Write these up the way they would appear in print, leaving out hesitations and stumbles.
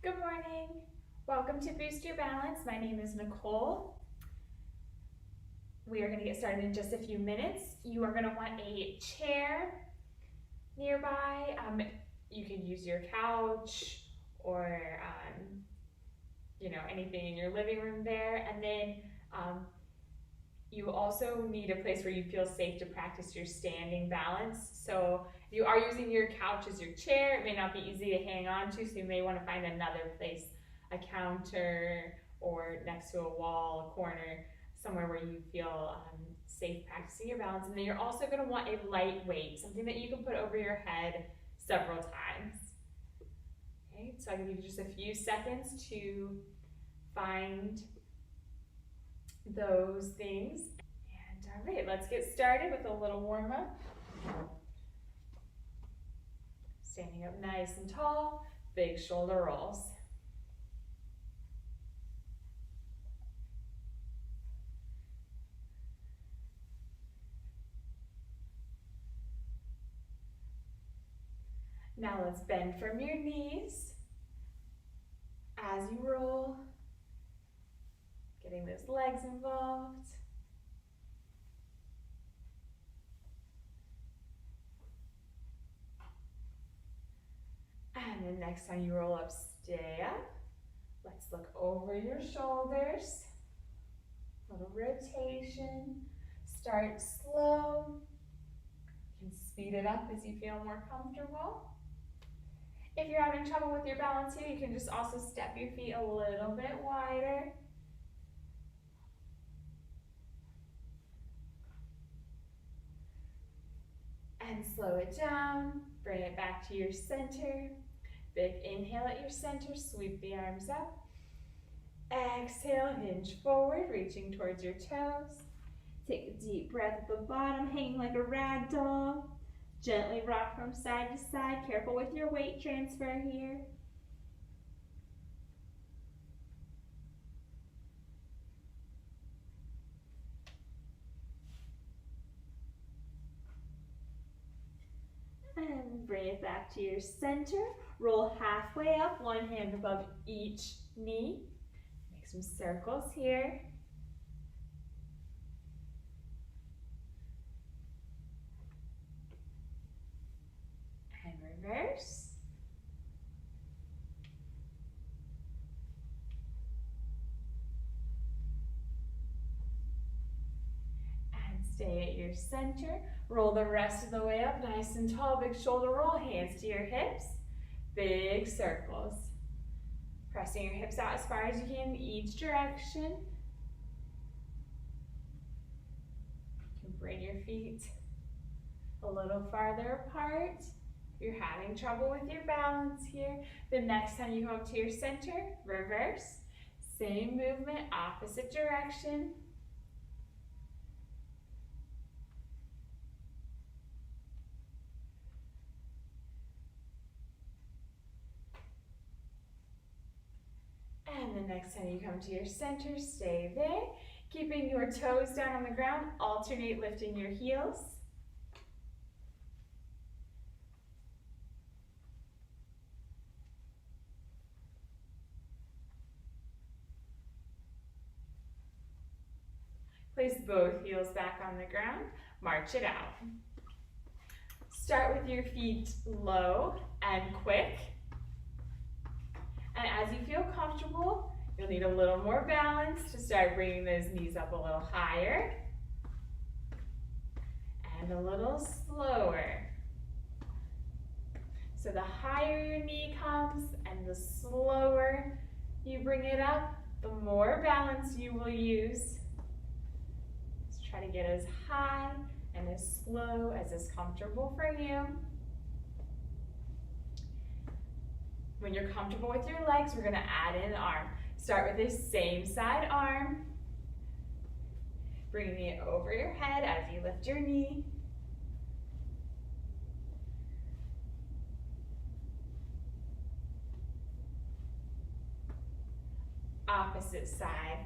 Good morning. Welcome to Boost Your Balance. My name is Nicole. We are going to get started in just a few minutes. You are going to want a chair nearby. You can use your couch or anything in your living room there. And then you also need a place where you feel safe to practice your standing balance. So if you are using your couch as your chair, it may not be easy to hang on to, so you may want to find another place, a counter or next to a wall, a corner, somewhere where you feel safe practicing your balance. And then you're also going to want a light weight, something that you can put over your head several times. Okay, so I'll give you just a few seconds to find those things. And all right, let's get started with a little warm up. Standing up nice and tall, big shoulder rolls. Now let's bend from your knees as you roll, getting those legs involved. And then next time you roll up, stay up. Let's look over your shoulders. Little rotation. Start slow. You can speed it up as you feel more comfortable. If you're having trouble with your balance here, you can just also step your feet a little bit wider. And slow it down. Bring it back to your center. Big inhale at your center, sweep the arms up. Exhale, hinge forward, reaching towards your toes. Take a deep breath at the bottom, hanging like a rag doll. Gently rock from side to side. Careful with your weight transfer here. And bring it back to your center. Roll halfway up, one hand above each knee. Make some circles here. And reverse. And stay at your center. Roll the rest of the way up, nice and tall, big shoulder roll, hands to your hips, big circles. Pressing your hips out as far as you can in each direction. You can bring your feet a little farther apart. If you're having trouble with your balance here, the next time you go up to your center, reverse. Same movement, opposite direction. And the next time you come to your center, stay there. Keeping your toes down on the ground, alternate lifting your heels. Place both heels back on the ground, march it out. Start with your feet low and quick. And as you feel comfortable, you'll need a little more balance to start bringing those knees up a little higher. And a little slower. So the higher your knee comes and the slower you bring it up, the more balance you will use. Let's try to get as high and as slow as is comfortable for you. When you're comfortable with your legs, we're going to add in an arm. Start with this same side arm. Bringing it over your head as you lift your knee. Opposite side.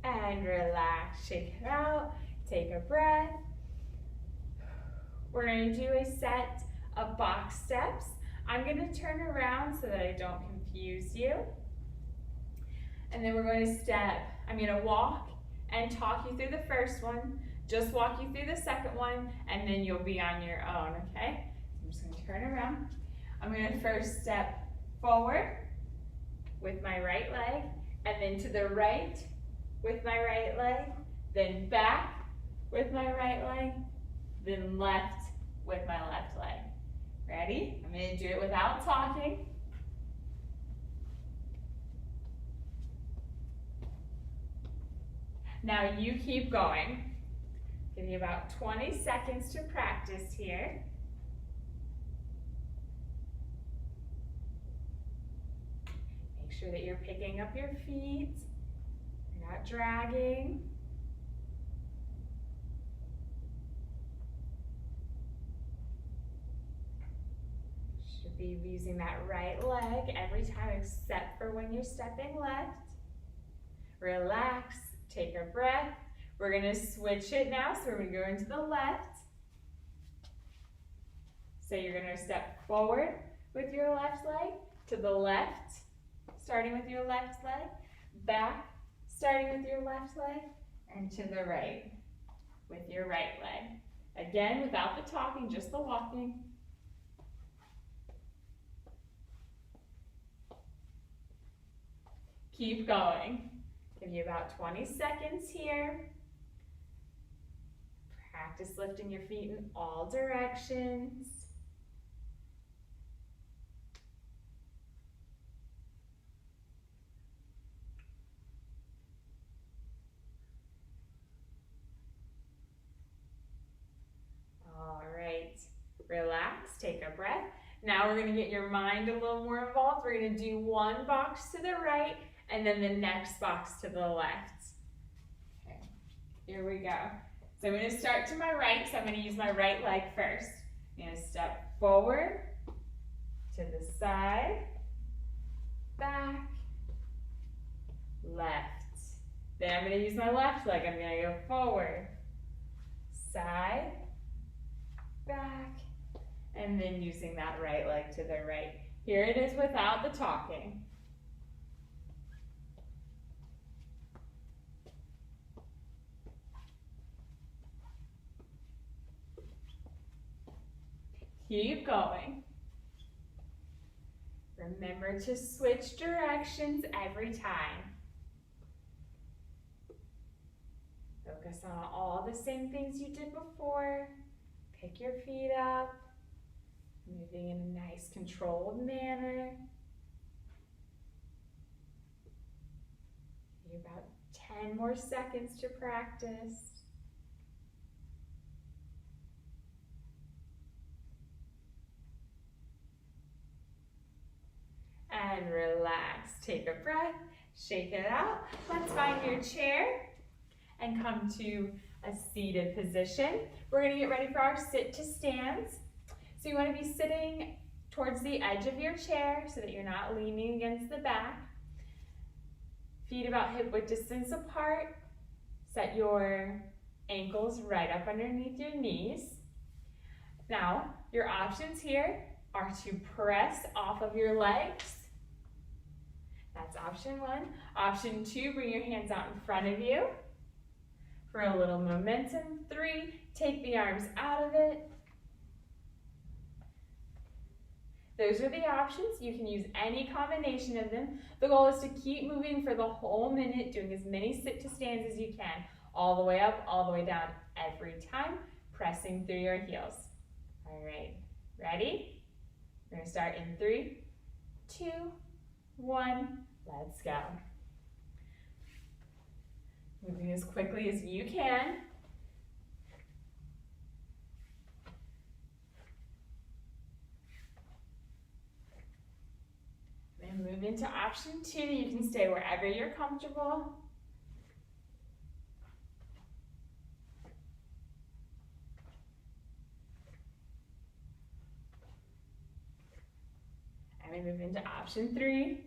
and relax. Shake it out. Take a breath. We're going to do a set of box steps. I'm going to turn around so that I don't confuse you. And then we're going to step. I'm going to walk and talk you through the first one, just walk you through the second one, and then you'll be on your own, okay? I'm just going to turn around. I'm going to first step forward with my right leg, and then to the right with my right leg, then back with my right leg, then left with my left leg. Ready? I'm going to do it without talking. Now you keep going. Give you about 20 seconds to practice here. Make sure that you're picking up your feet. You're not dragging. Should be using that right leg every time except for when you're stepping left. Relax, take a breath. We're going to switch it now, so we're going to go into the left. So you're going to step forward with your left leg, to the left, starting with your left leg, back, starting with your left leg, and to the right with your right leg. Again, without the talking, just the walking. Keep going. Give you about 20 seconds here. Practice lifting your feet in all directions. All right, relax, take a breath. Now we're going to get your mind a little more involved. We're going to do one box to the right and then the next box to the left. Okay, here we go. So I'm going to start to my right, so I'm going to use my right leg first. I'm going to step forward, to the side, back, left. Then I'm going to use my left leg. I'm going to go forward, side, back, and then using that right leg to the right. Here it is without the talking. Keep going. Remember to switch directions every time. Focus on all the same things you did before. Pick your feet up, moving in a nice controlled manner. Give you about 10 more seconds to practice. And relax. Take a breath, shake it out. Let's find your chair and come to a seated position. We're going to get ready for our sit to stands. So you want to be sitting towards the edge of your chair so that you're not leaning against the back. Feet about hip width distance apart. Set your ankles right up underneath your knees. Now, your options here are to press off of your legs. That's option one. Option two, bring your hands out in front of you. For a little momentum. 3, take the arms out of it. Those are the options. You can use any combination of them. The goal is to keep moving for the whole minute, doing as many sit to stands as you can. All the way up, all the way down, every time, pressing through your heels. All right, ready? We're gonna start in 3, 2, 1, let's go. Moving as quickly as you can. Then move into option 2. You can stay wherever you're comfortable. And we move into option 3.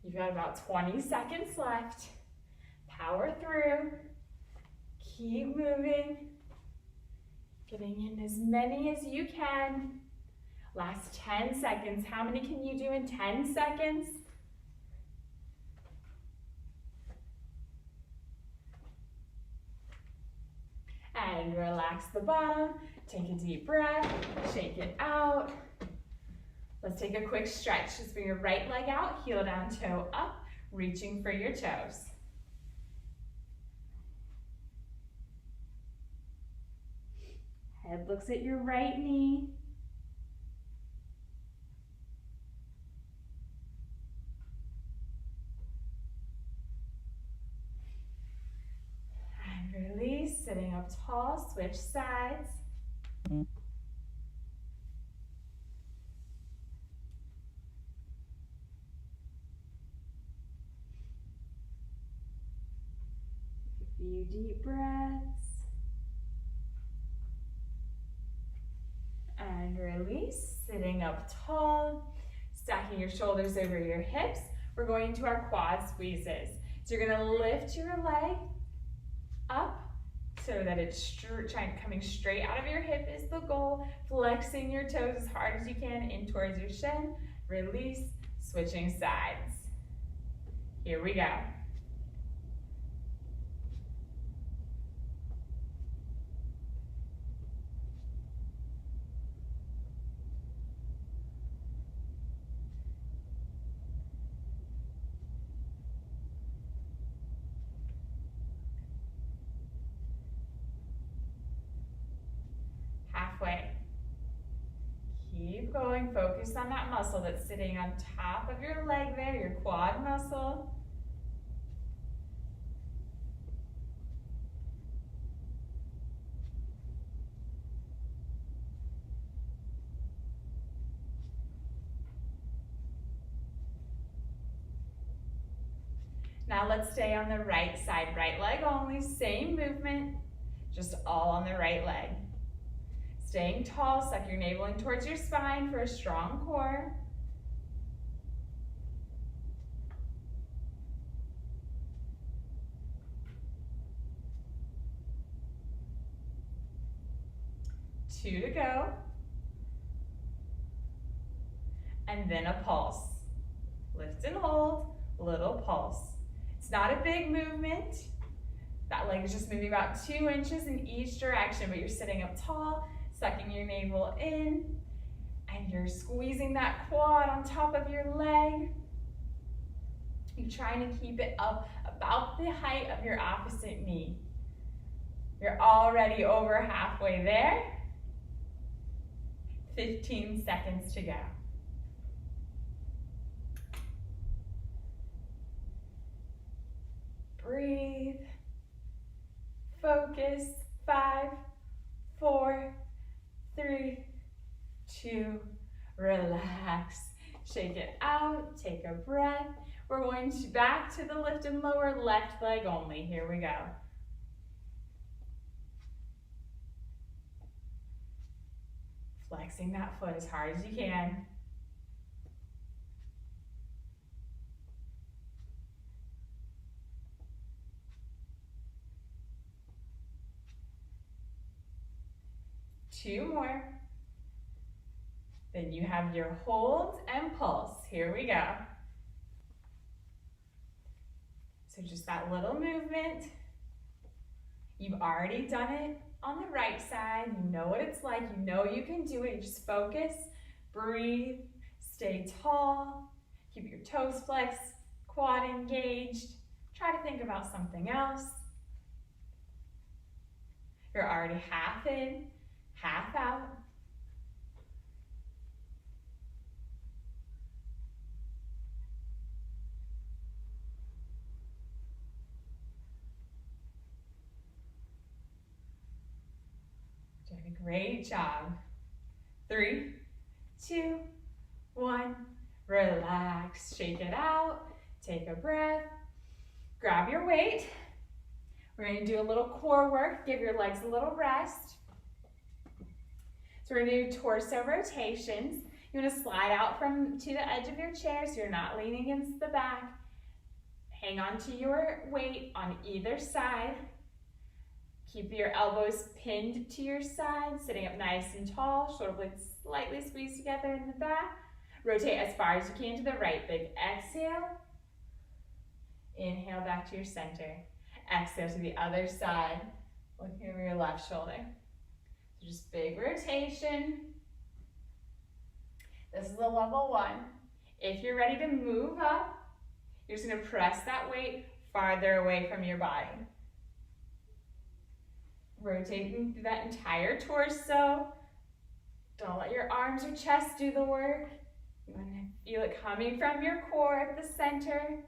You've got about 20 seconds left. Power through. Keep moving. Getting in as many as you can. Last 10 seconds. How many can you do in 10 seconds? And relax the bottom. Take a deep breath. Shake it out. Let's take a quick stretch. Just bring your right leg out, heel down, toe up, reaching for your toes. Head looks at your right knee. And release, sitting up tall, switch sides. A few deep breaths. And release, sitting up tall, stacking your shoulders over your hips. We're going to our quad squeezes. So you're gonna lift your leg up so that it's coming straight out of your hip is the goal. Flexing your toes as hard as you can in towards your shin. Release, switching sides. Here we go. Halfway. Keep going, focus on that muscle that's sitting on top of your leg there, your quad muscle. Now let's stay on the right side, right leg only, same movement, just all on the right leg. Staying tall, suck your navel in towards your spine for a strong core. Two to go. And then a pulse. Lift and hold, little pulse. It's not a big movement. That leg is just moving about 2 inches in each direction, but you're sitting up tall, sucking your navel in, and you're squeezing that quad on top of your leg. You're trying to keep it up about the height of your opposite knee. You're already over halfway there. 15 seconds to go. Breathe. Focus. 5, 4, 3, 2, relax. Shake it out, take a breath. We're going back to the lift and lower, left leg only. Here we go. Flexing that foot as hard as you can. Two more. Then you have your hold and pulse. Here we go. So just that little movement. You've already done it on the right side. You know what it's like. You know you can do it. You just focus, breathe, stay tall, keep your toes flexed, quad engaged. Try to think about something else. You're already half in, half out. Doing a great job. 3, 2, 1. Relax, shake it out, take a breath, grab your weight. We're going to do a little core work, give your legs a little rest. So we're going to do torso rotations. You You want to slide out to the edge of your chair so you're not leaning against the back. Hang on to your weight on either side. Keep your elbows pinned to your side, sitting up nice and tall, shoulder blades slightly squeezed together in the back. Rotate as far as you can to the right. Big exhale. Inhale back to your center. Exhale to the other side, looking over your left shoulder. So just big rotation. This is a level 1. If you're ready to move up, you're just going to press that weight farther away from your body. Rotating through that entire torso. Don't let your arms or chest do the work. You want to feel it coming from your core at the center.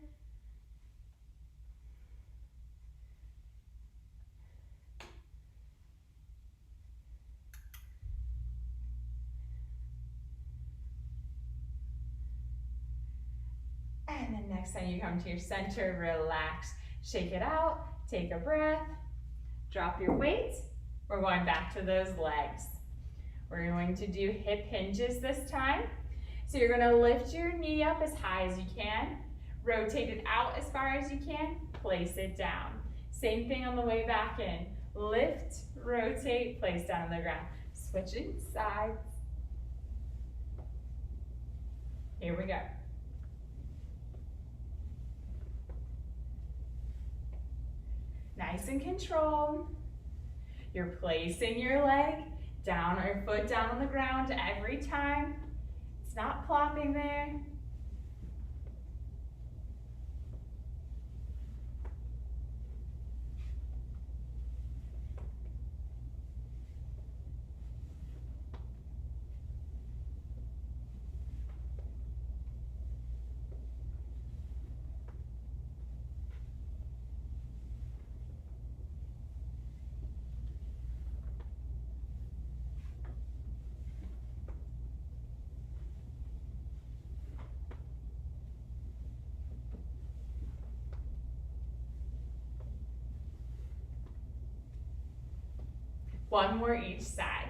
And then next time you come to your center, relax. Shake it out, take a breath, drop your weight. We're going back to those legs. We're going to do hip hinges this time. So you're going to lift your knee up as high as you can, rotate it out as far as you can, place it down. Same thing on the way back in. Lift, rotate, place down on the ground. Switching sides. Here we go. Nice and controlled. You're placing your leg down or foot down on the ground every time. It's not plopping there. One more each side.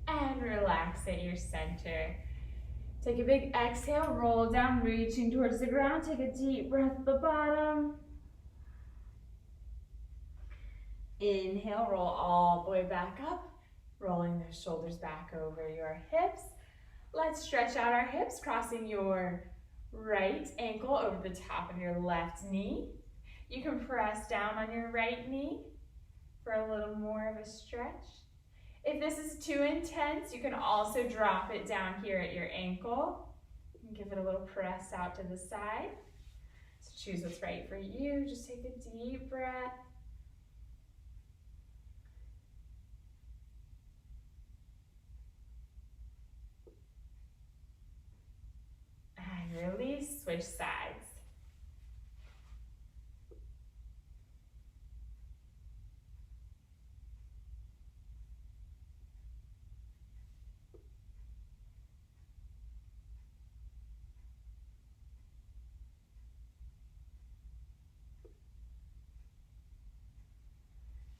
And relax at your center. Take a big exhale, roll down, reaching towards the ground. Take a deep breath at the bottom. Inhale, roll all the way back up, rolling those shoulders back over your hips. Let's stretch out our hips, crossing your right ankle over the top of your left knee. You can press down on your right knee for a little more of a stretch. If this is too intense, you can also drop it down here at your ankle and give it a little press out to the side. So choose what's right for you. Just take a deep breath. And release, switch sides.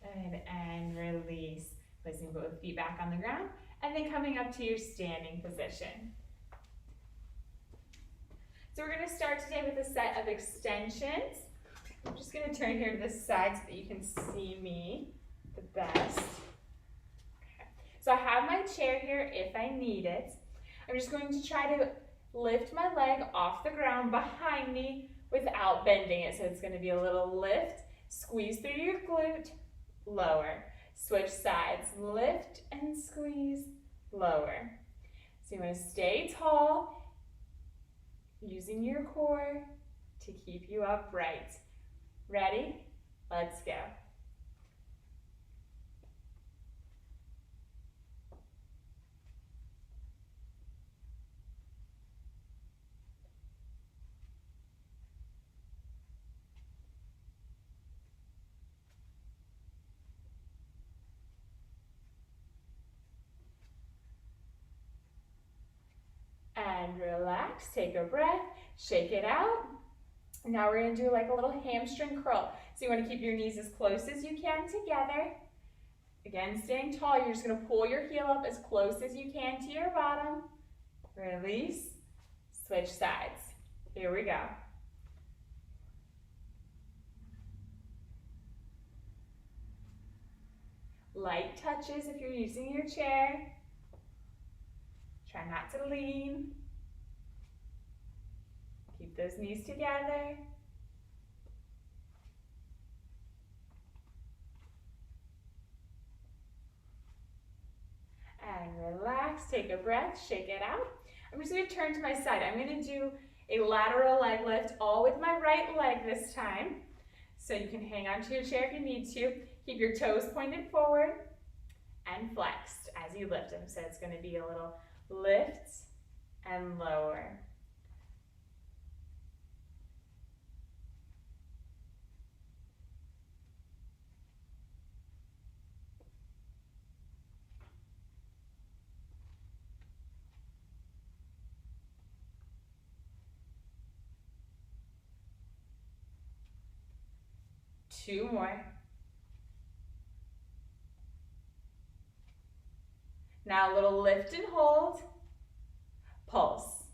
Good, and release. Placing both feet back on the ground, and then coming up to your standing position. So we're going to start today with a set of extensions. I'm just going to turn here to the side so that you can see me the best. Okay. So I have my chair here if I need it. I'm just going to try to lift my leg off the ground behind me without bending it. So it's going to be a little lift, squeeze through your glute, lower. Switch sides, lift and squeeze, lower. So you want to stay tall, using your core to keep you upright. Ready? Let's go. And relax, take a breath, shake it out. Now we're going to do like a little hamstring curl. So you want to keep your knees as close as you can together. Again, staying tall, you're just gonna pull your heel up as close as you can to your bottom. Release, switch sides. Here we go. Light touches if you're using your chair. Try not to lean. Keep those knees together. And relax, take a breath, shake it out. I'm just gonna turn to my side. I'm gonna do a lateral leg lift, all with my right leg this time. So you can hang onto your chair if you need to. Keep your toes pointed forward and flexed as you lift them. So it's gonna be a little lift and lower. Two more. Now a little lift and hold, pulse.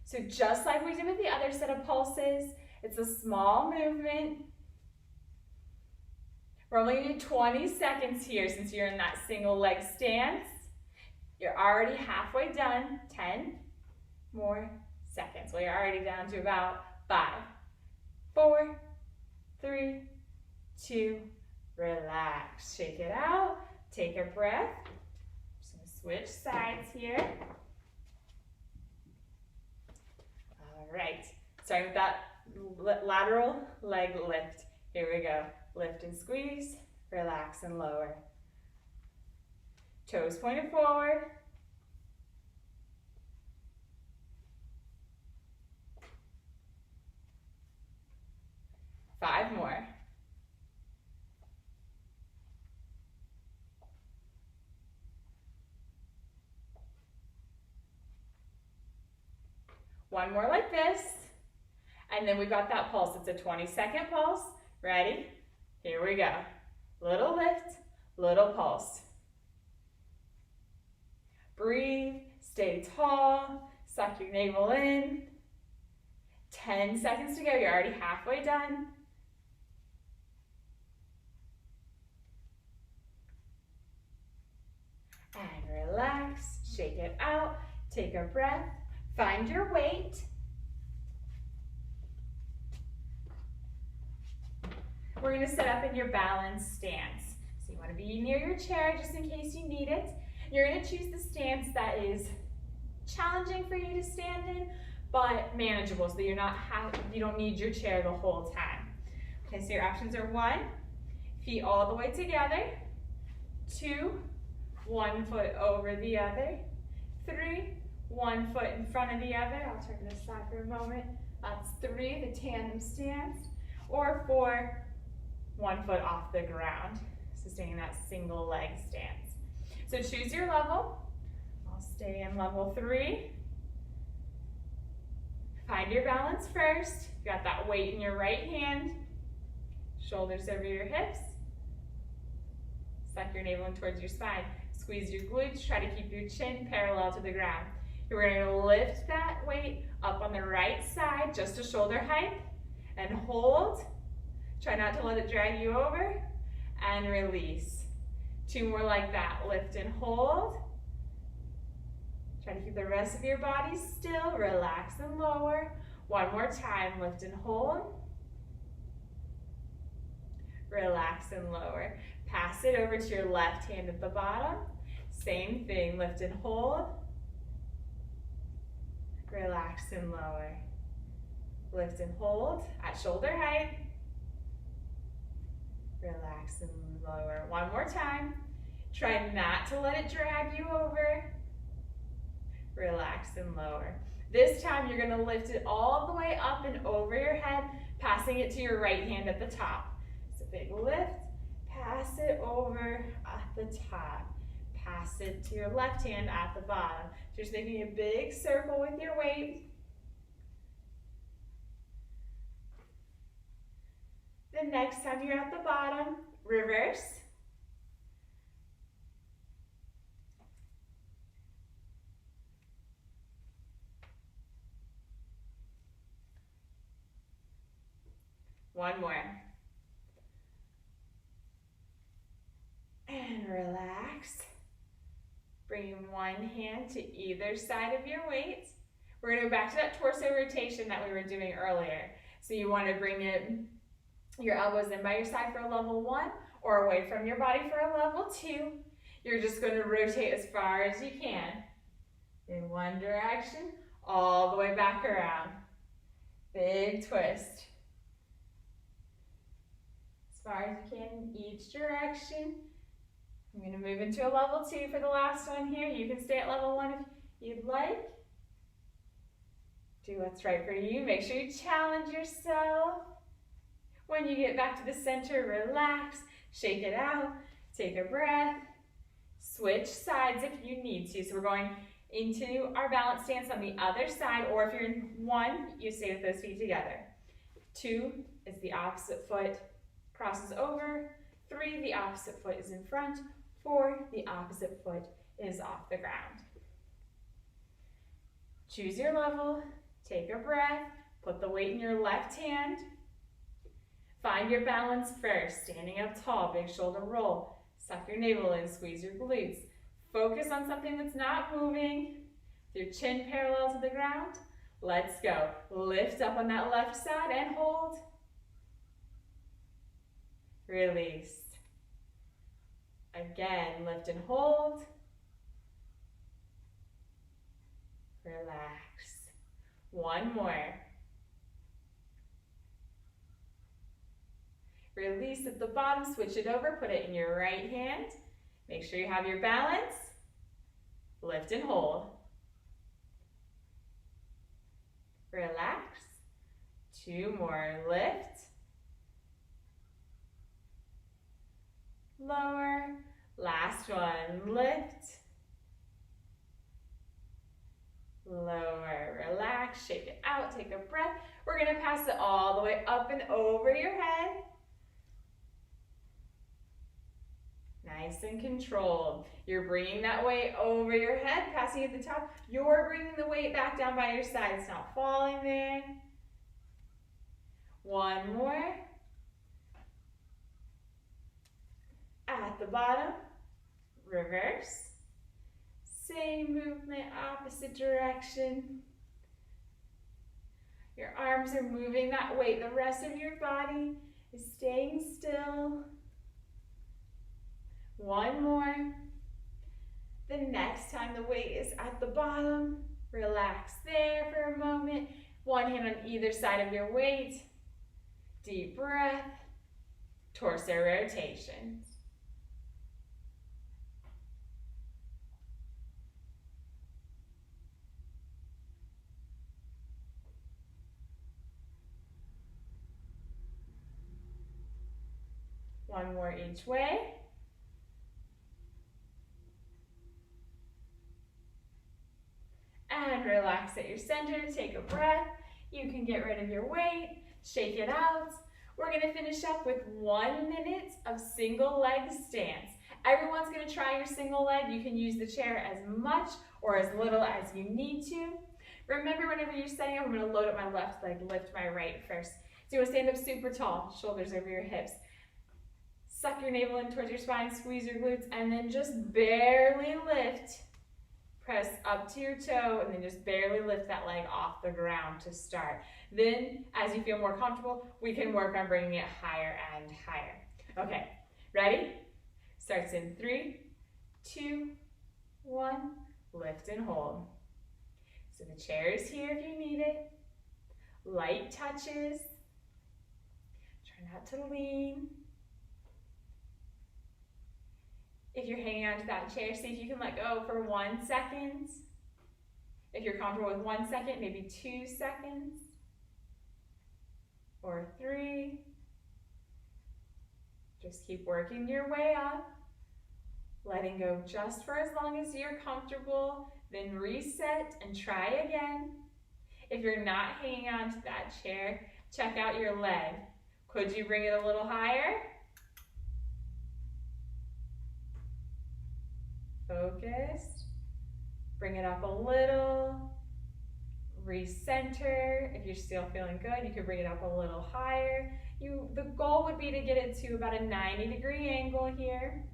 So just like we did with the other set of pulses, it's a small movement. We're only gonna do 20 seconds here since you're in that single leg stance. You're already halfway done, 10 more seconds. Well, you're already down to about 5, 4, 3, 2, relax. Shake it out, take a breath. Just gonna switch sides here. All right, starting with that lateral leg lift. Here we go. Lift and squeeze, relax and lower. Toes pointed forward. Five more. One more like this. And then we've got that pulse. It's a 20-second pulse. Ready? Here we go. Little lift, little pulse. Breathe, stay tall, suck your navel in. 10 seconds to go. You're already halfway done. And relax, shake it out, take a breath, find your weight. We're gonna set up in your balanced stance. So you wanna be near your chair just in case you need it. You're gonna choose the stance that is challenging for you to stand in, but manageable, so you don't need your chair the whole time. Okay, so your options are 1, feet all the way together, 2, 1 foot over the other, 3, 1 foot in front of the other. I'll turn this side for a moment. That's 3, the tandem stance, or 4, 1 foot off the ground, sustaining that single leg stance. So choose your level. I'll stay in level 3. Find your balance first. You got that weight in your right hand. Shoulders over your hips. Suck your navel in towards your spine. Squeeze your glutes. Try to keep your chin parallel to the ground. We're going to lift that weight up on the right side, just to shoulder height, and hold. Try not to let it drag you over, and release. 2 more like that. Lift and hold. Try to keep the rest of your body still. Relax and lower. 1 more time. Lift and hold. Relax and lower. Pass it over to your left hand at the bottom. Same thing. Lift and hold. Relax and lower. Lift and hold at shoulder height. Relax and lower. 1 more time. Try not to let it drag you over. Relax and lower. This time you're going to lift it all the way up and over your head, passing it to your right hand at the top. So big lift, pass it over at the top. Pass it to your left hand at the bottom. Just making a big circle with your weight. The next time you're at the bottom, reverse. One more. And relax. Bring one hand to either side of your weight. We're going to go back to that torso rotation that we were doing earlier. So you want to bring your elbows in by your side for a level 1 or away from your body for a level 2. You're just going to rotate as far as you can in one direction, all the way back around. Big twist. As far as you can in each direction. I'm going to move into a level 2 for the last one here. You can stay at level 1 if you'd like. Do what's right for you. Make sure you challenge yourself. When you get back to the center, relax, shake it out, take a breath, switch sides if you need to. So we're going into our balance stance on the other side, or if you're in 1, you stay with those feet together. 2 is the opposite foot crosses over. 3, the opposite foot is in front. 4, the opposite foot is off the ground. Choose your level, take a breath, put the weight in your left hand. Find your balance first, standing up tall, big shoulder roll. Suck your navel in, squeeze your glutes. Focus on something that's not moving. Your chin parallel to the ground. Let's go. Lift up on that left side and hold. Release. Again, lift and hold. Relax. One more. Release at the bottom, switch it over, put it in your right hand. Make sure you have your balance. Lift and hold. Relax. 2 more. Lift. Lower. Last one. Lift. Lower. Relax. Shake it out. Take a breath. We're going to pass it all the way up and over your head. Nice and controlled. You're bringing that weight over your head, passing it at the top. You're bringing the weight back down by your side. It's not falling there. One more. At the bottom, reverse. Same movement, opposite direction. Your arms are moving that weight. The rest of your body is staying still. One more. The next time the weight is at the bottom, relax there for a moment. One hand on either side of your weight. Deep breath. Torso rotations. One more each way. And relax at your center, take a breath. You can get rid of your weight, shake it out. We're gonna finish up with 1 minute of single leg stance. Everyone's gonna try your single leg. You can use the chair as much or as little as you need to. Remember, whenever you're standing up, I'm gonna load up my left leg, lift my right first. So you wanna stand up super tall, shoulders over your hips. Suck your navel in towards your spine, squeeze your glutes, and then just barely lift. Press up to your toe and then just barely lift that leg off the ground to start. Then, as you feel more comfortable, we can work on bringing it higher and higher. Okay, ready? Starts in 3, 2, 1. Lift and hold. So the chair is here if you need it. Light touches. Try not to lean. If you're hanging onto that chair, see if you can let go for 1 second. If you're comfortable with 1 second, maybe 2 seconds. Or 3. Just keep working your way up. Letting go just for as long as you're comfortable. Then reset and try again. If you're not hanging onto that chair, check out your leg. Could you bring it a little higher? Focused. Bring it up a little. Recenter. If you're still feeling good, you can bring it up a little higher. The goal would be to get it to about a 90-degree angle here.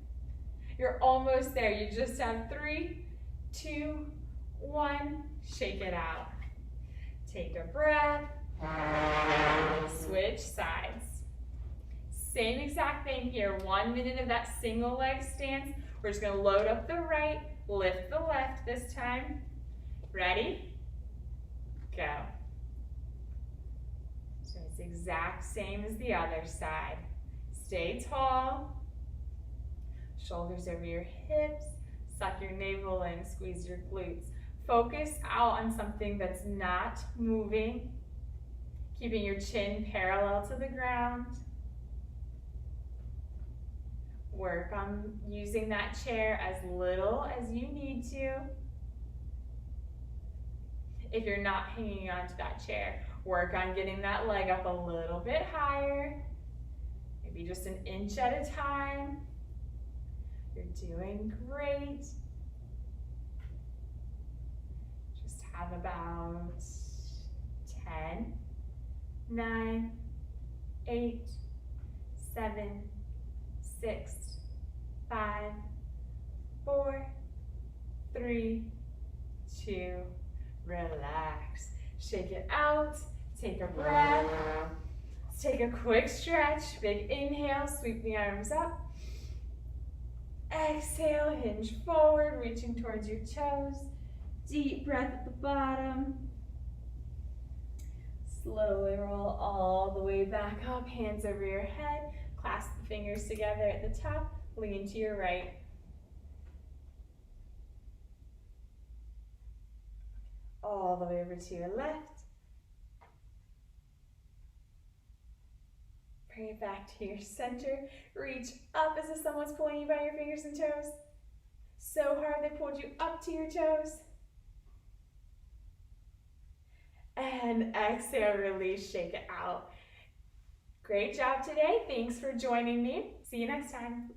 You're almost there. You just have 3, 2, 1. Shake it out. Take a breath. Switch sides. Same exact thing here. 1 minute of that single leg stance. We're just going to load up the right, lift the left this time. Ready? Go. So it's the exact same as the other side. Stay tall. Shoulders over your hips. Suck your navel in, squeeze your glutes. Focus out on something that's not moving. Keeping your chin parallel to the ground. Work on using that chair as little as you need to. If you're not hanging onto that chair, work on getting that leg up a little bit higher. Maybe just an inch at a time. You're doing great. Just have about 10, 9, 8, 7, 6, 5, 4, 3, 2, relax. Shake it out, take a breath. Let's take a quick stretch, big inhale, sweep the arms up. Exhale, hinge forward, reaching towards your toes. Deep breath at the bottom. Slowly roll all the way back up, hands over your head. Clasp the fingers together at the top, lean to your right. All the way over to your left. Bring it back to your center. Reach up as if someone's pulling you by your fingers and toes. So hard they pulled you up to your toes. And exhale, release, shake it out. Great job today. Thanks for joining me. See you next time.